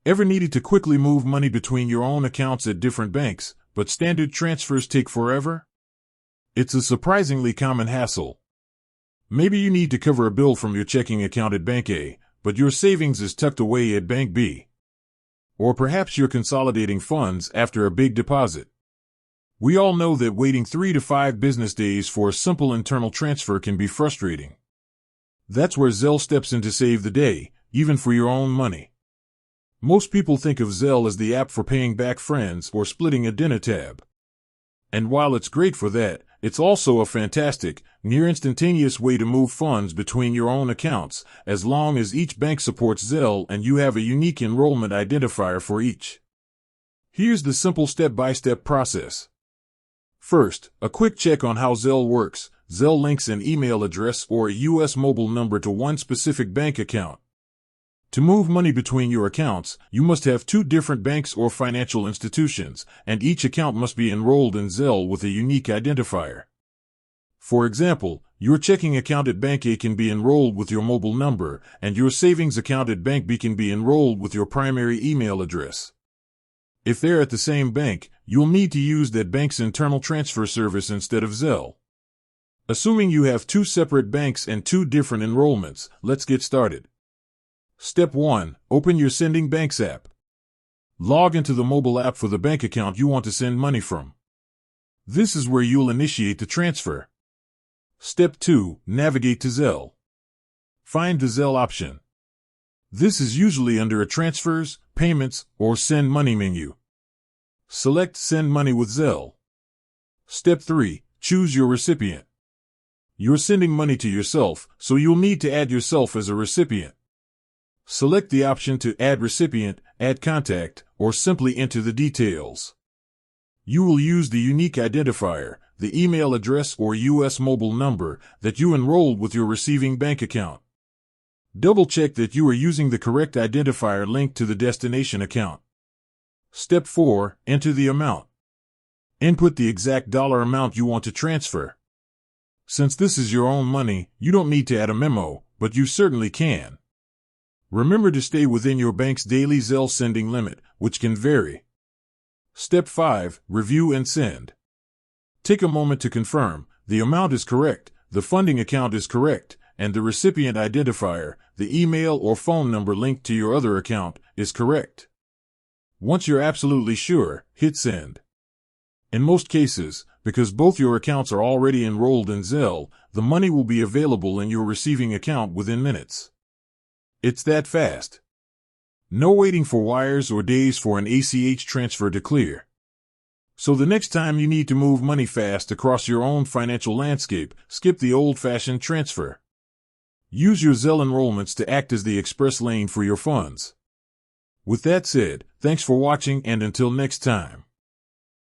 Ever needed to quickly move money between your own accounts at different banks, but standard transfers take forever? It's a surprisingly common hassle. Maybe you need to cover a bill from your checking account at Bank A, but your savings is tucked away at Bank B. Or perhaps you're consolidating funds after a big deposit. We all know that waiting 3 to 5 business days for a simple internal transfer can be frustrating. That's where Zelle steps in to save the day, even for your own money. Most people think of Zelle as the app for paying back friends or splitting a dinner tab. And while it's great for that, it's also a fantastic, near-instantaneous way to move funds between your own accounts, as long as each bank supports Zelle and you have a unique enrollment identifier for each. Here's the simple step-by-step process. First, a quick check on how Zelle works. Zelle links an email address or a U.S. mobile number to one specific bank account. To move money between your accounts, you must have 2 different banks or financial institutions, and each account must be enrolled in Zelle with a unique identifier. For example, your checking account at Bank A can be enrolled with your mobile number, and your savings account at Bank B can be enrolled with your primary email address. If they're at the same bank, you'll need to use that bank's internal transfer service instead of Zelle. Assuming you have 2 separate banks and 2 different enrollments, let's get started. Step 1. Open your Sending Banks app. Log into the mobile app for the bank account you want to send money from. This is where you'll initiate the transfer. Step 2. Navigate to Zelle. Find the Zelle option. This is usually under a Transfers, Payments, or Send Money menu. Select Send Money with Zelle. Step 3. Choose your recipient. You're sending money to yourself, so you'll need to add yourself as a recipient. Select the option to Add Recipient, Add Contact, or simply enter the details. You will use the unique identifier, the email address or U.S. mobile number that you enrolled with your receiving bank account. Double-check that you are using the correct identifier linked to the destination account. Step 4. Enter the amount. Input the exact dollar amount you want to transfer. Since this is your own money, you don't need to add a memo, but you certainly can. Remember to stay within your bank's daily Zelle sending limit, which can vary. Step 5. Review and send. Take a moment to confirm the amount is correct, the funding account is correct, and the recipient identifier, the email or phone number linked to your other account, is correct. Once you're absolutely sure, hit send. In most cases, because both your accounts are already enrolled in Zelle, the money will be available in your receiving account within minutes. It's that fast. No waiting for wires or days for an ACH transfer to clear. So the next time you need to move money fast across your own financial landscape, skip the old-fashioned transfer. Use your Zelle enrollments to act as the express lane for your funds. With that said, thanks for watching and until next time.